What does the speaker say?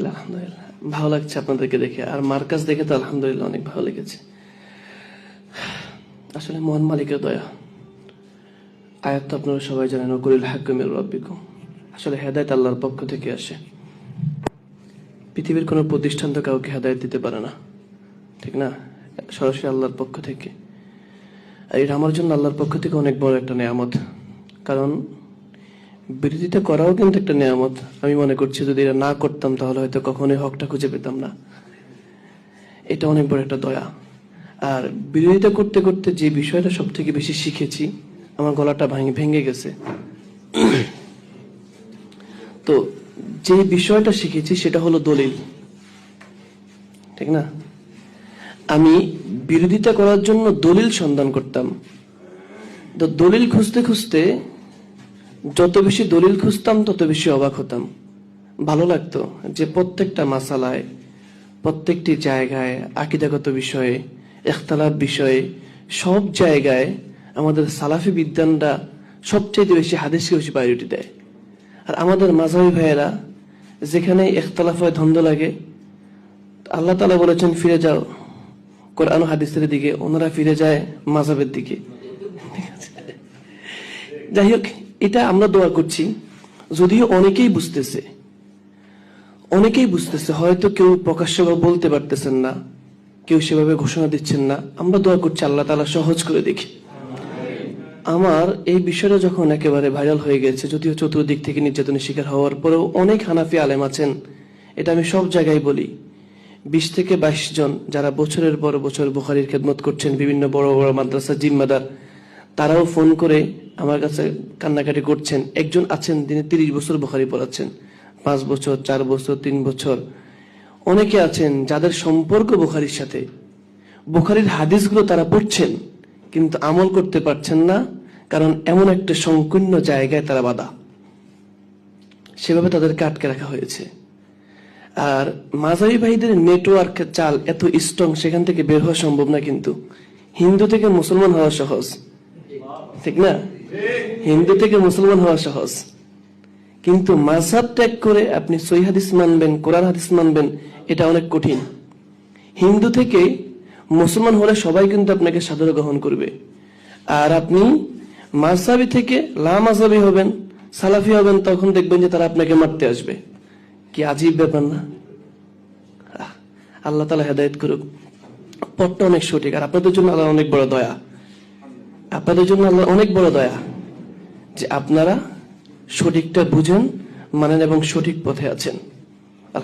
আলহামদুলিল্লাহ ভালো লাগছে আপনাদেরকে দেখে, আর মার্কাজ দেখে তো আলহামদুলিল্লাহ অনেক ভালো লেগেছে। আসলে মহান মালিকের দয়া। আয়াত তো আপনারা সবাই জানেন, ওয়াকুলিল হাক্কু মির রাব্বিকুম। আসলে হেদায়েত আল্লাহর পক্ষ থেকে আসে। পৃথিবীর কোনো প্রতিষ্ঠান তো কাউকে হেদায়েত দিতে পারে না, ঠিক না? সরাসরি আল্লাহর পক্ষ থেকে। আর এটা আমার জন্য আল্লাহর পক্ষ থেকে অনেক বড় একটা নেয়ামত, কারণ বিরোধিতা করাও কিন্তু একটা নেয়ামত। আমি মনে করছি যদি এটা না করতাম তাহলে হয়তো কখনোই হকটা খুঁজে পেতাম না। এটা অনেক বড় একটা দয়া। আর বিরোধিতা করতে করতে যে বিষয়টা সব থেকে বেশি শিখেছি, আমার গলাটা ভেঙে গেছে। তো যে বিষয়টা শিখেছি সেটা হলো দলিল, ঠিক না? আমি বিরোধিতা করার জন্য দলিল সন্ধান করতাম। তো দলিল খুঁজতে খুঁজতে যত বেশি দলিল খুঁজতাম তত বেশি অবাক হতাম। ভালো লাগতো যে প্রত্যেকটা মাসালায়, প্রত্যেকটি জায়গায়, আকীদাগত বিষয়ে, ইখতিলাফ বিষয়ে, সব জায়গায় আমাদের সালাফি বিদ্বানরা সবচেয়ে বেশি হাদিসকে বেশি প্রায়োরিটি দেয়। আর আমাদের মাযহাবী ভাইয়েরা যেখানে ইখতিলাফ হয়, দ্বন্দ্ব লাগে, আল্লাহ তাআলা বলেছেন ফিরে যাও কোরআন ও হাদিসের দিকে, ওনারা ফিরে যায় মাযহাবের দিকে। যাই হোক, এটা আমরা দোয়া করছি। যদিও অনেকেই বুঝতেছে, হয়তো কেউ প্রকাশ্যভাবে বলতে পারতেছেন না, কেউ সেভাবে ঘোষণা দিচ্ছেন না। আমরা দোয়া করছি আল্লাহ তাআলা সহজ করে দেখি। আমার এই বিষয়টা যখন একেবারে ভাইরাল হয়ে গেছে, যদিও চতুর্দিক থেকে নির্যাতনের শিকার হওয়ার পরেও অনেক হানাফি আলেম আছেন, এটা আমি সব জায়গায় বলি, 20 থেকে 22 জন যারা বছরের পর বছর বুখারীর খেদমত করছেন, বিভিন্ন বড় বড় মাদ্রাসার জিম্মাদার, তারাও ফোন করে আমার কাছে কান্নাকাটি করছেন। একজন আছেন তিনি 30 বছর বুখারী পড়াচ্ছেন, 5 বছর, 4 বছর, 3 বছর। অনেকে আছেন যাদের সম্পর্ক বুখারীর সাথে, বুখারীর হাদিসগুলো তারা পড়ছেন কিন্তু আমল করতে পারছেন না, কারণ এমন একটা সংকীর্ণ জায়গায় তারা বাঁধা, সেভাবে তাদেরকে আটকে রাখা হয়েছে। আর মাযহাবী ভাইদের নেটওয়ার্ক চাল এত স্ট্রং, সেখান থেকে বের হওয়া সম্ভব না। কিন্তু হিন্দু থেকে মুসলমান হওয়া সহজ, ঠিক না? হিন্দু থেকে মুসলমান হওয়া সহজ, কিন্তু মাযহাব ত্যাগ করে আপনি সহিহ হাদিস মানবেন, কোরআন হাদিস মানবেন, এটা অনেক কঠিন। হিন্দু থেকে মুসলমান হলে সবাই কিন্তু আপনাকে সাদরে গ্রহণ করবে, আর আপনি মাযহাবী থেকে লা মাযহাবী হবেন, সালাফি হবেন, তখন দেখবেন যে তারা আপনাকে মারতে আসবে। কি আজীব ব্যাপার না? আল্লাহ তাআলা হেদায়েত করুক। পথটা অনেক সঠিক, আর আপনাদের জন্য আল্লাহ অনেক বড় দয়া। আপনাদের জন্য আল্লাহ অনেক বড় দয়া যে আপনারা সঠিকটা বুঝেন, মানেন এবং সঠিক পথে আছেন।